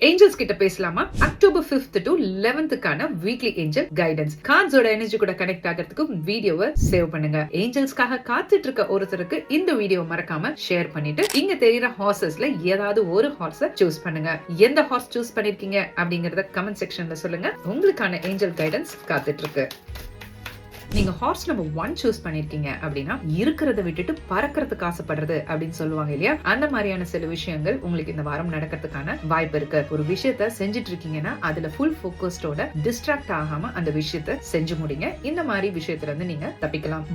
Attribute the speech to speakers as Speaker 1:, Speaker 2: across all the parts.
Speaker 1: Angeles கிட்ட பேசலாமா? October 5th to 11th weekly angel guidance கார்ட்ஸோட எனர்ஜி கூட கனெக்ட் ஆகிறதுக்கு வீடியோவை சேவ் பண்ணுங்க. ஏஞ்சல்ஸ்க்காக காத்துட்டு இருக்க ஒருத்தருக்கு இந்த வீடியோ மறக்காம ஷேர் பண்ணிட்டு இங்க தெரியுற ஹார்சஸ்ல ஏதாவது ஒரு ஹார்ஸ சூஸ் பண்ணுங்க. எந்த ஹார்ஸ் சூஸ் பண்ணிருக்கீங்க அப்படிங்கறத கமெண்ட் செக்ஷன்ல சொல்லுங்க. உங்களுக்கான ஏஞ்சல் கைடன்ஸ் காத்துட்டு இருக்கு. நீங்க ஹார்ஸ் நம்பர் 1 சூஸ் பண்ணிருக்கீங்க அப்படின்னா இருக்கிறத விட்டுட்டு பறக்கிறதுக்கு ஆசைப்படுறது அப்படின்னு சொல்லுவாங்க இல்லையா, அந்த மாதிரியான சில விஷயங்கள் உங்களுக்கு இந்த வாரம் நடக்கிறதுக்கான வாய்ப்பு இருக்கு. ஒரு விஷயத்த செஞ்சுட்டு இருக்கீங்கன்னா அதுல ஃபுல் போக்கஸ்டோட டிஸ்ட்ராக்ட் ஆகாம அந்த விஷயத்த செஞ்சு முடிங்க. இந்த மாதிரி விஷயத்துல இருந்து நீங்க தப்பிக்கலாம்.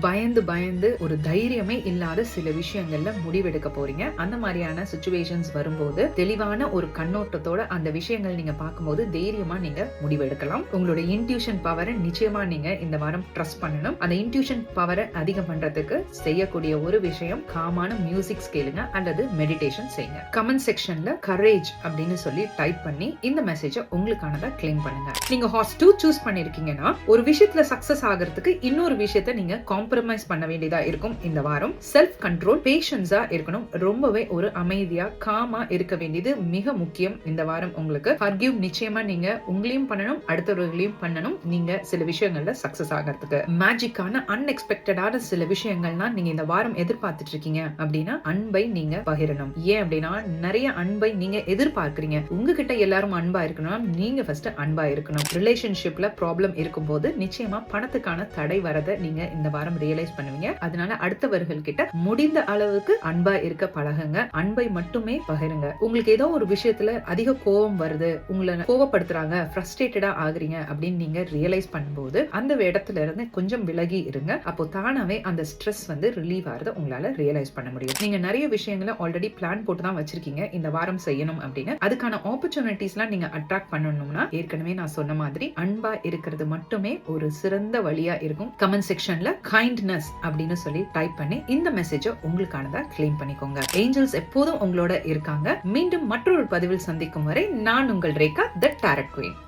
Speaker 1: பயந்து ஒரு தைரியமே இல்லாத சில விஷயங்கள்ல முடிவெடுக்க போறீங்க. அந்த மாதிரியான சிச்சுவேஷன்ஸ் வரும்போது தெளிவான ஒரு கண்ணோட்டத்தோட அந்த விஷயங்கள் நீங்க பார்க்கும்போது தைரியமா நீங்க முடிவெடுக்கலாம். உங்களோட இன்ட்யூஷன் பவரை நிச்சயமா நீங்க இந்த வாரம் ட்ரஸ்ட் பண்ணணும். அந்த இன்ட்யூஷன் பவரை அதிகம் பண்றதுக்கு செய்யக்கூடிய ஒரு விஷயம் காமான மியூசிக் கேளுங்க அல்லது மெடிடேஷன் செய்யுங்க. கமெண்ட் செக்ஷன்ல கரேஜ் அப்படின்னு சொல்லி டைப் பண்ணி இந்த மெசேஜை உங்களுக்கானதா கிளைம் பண்ணுங்க. நீங்க ஹார்ஸ் 2 சூஸ் பண்ணிருக்கீங்கன்னா ஒரு விஷயத்துல சக்சஸ் ஆகிறதுக்கு இன்னொரு விஷயத்த நீங்க காம்ப்ரமைஸ் பண்ண வேண்டியதா இருக்கும். இந்த வாரம் செல்ஃப் கண்ட்ரோல், பேஷன்ஸா இருக்கணும். ரொம்பவே ஒரு அமைதியா காமா இருக்க வேண்டியது மிக முக்கியம். இந்த வாரம் உங்களுக்கு ஃபர்கிவ் நிச்சயமா நீங்க உங்களையும் பண்ணணும், அடுத்தவர்களையும் பண்ணணும். நீங்க சில விஷயங்கள்ல சக்சஸ் ஆகிறதுக்கு மேஜிக்கான அன்எக்ஸ்பெக்டடான சில விஷயங்கள்னா நீங்க இந்த வாரம் எதிர்பார்த்துட்டு இருக்கீங்க அப்படின்னா அன்பை நீங்க பகிரணும். ஏன் அப்படின்னா நிறைய அன்பை நீங்க எதிர்பார்க்கறீங்க. உங்ககிட்ட எல்லாரும் அன்பா இருக்கணும், நீங்க ஃபர்ஸ்ட் அன்பா இருக்கணும். ரிலேஷன்ஷிப்ல ப்ராப்ளம் இருக்கும்போது நிச்சயமா பணத்துக்கான தடை வரதை நீங்க இந்த வாரம் ரியலைஸ் பண்ணுவீங்க. அதனால அடுத்தவர்கள் கிட்ட முடிந்த அளவுக்கு அன்பா இருக்க பழகுங்க. அன்பை மட்டுமே பகிருங்க. உங்களுக்கு ஏதோ ஒரு விஷயத்துல அதிக கோபம் வருது, உங்களை கோவப்படுத்துறாங்க, ஃப்ரஸ்ட்ரேட்டடா ஆகுறீங்க அப்படின்னு நீங்க ரியலைஸ் பண்ணும்போது அந்த இடத்துல இருந்து கொஞ்சம் விலகி இருங்க. அப்போ தானாவே அந்த ஸ்ட்ரெஸ் ரிலீவ் ஆகிறத உங்களால ரியலைஸ் பண்ண முடியும். நீங்க நிறைய விஷயங்களை ஆல்ரெடி பிளான் போட்டு தான் வச்சிருக்கீங்க இந்த வாரம் செய்யணும் அப்படின்னு. அதுக்கான ஆப்பர்ச்சுனிட்டிஸ்லாம் நீங்க அட்ராக்ட் பண்ணணும்னா ஏற்கனவே நான் சொன்ன மாதிரி அன்பா இருக்கிறது மட்டுமே ஒரு சிறந்த வழியா இருக்கும். கமெண்ட் செக்ஷன்ல கைண்ட்னஸ் அப்படின்னு சொல்லி டைப் பண்ணி இந்த மெசேஜை உங்களுக்கானதா கிளைம் பண்ணிக்கோங்க. ஏஞ்சல்ஸ் எப்போதும் உங்களோட இருக்காங்க. மீண்டும் மற்றொரு பதிவில் சந்திக்கும் வரை நான் உங்கள் ரேகா, தி டாரட் குயின்.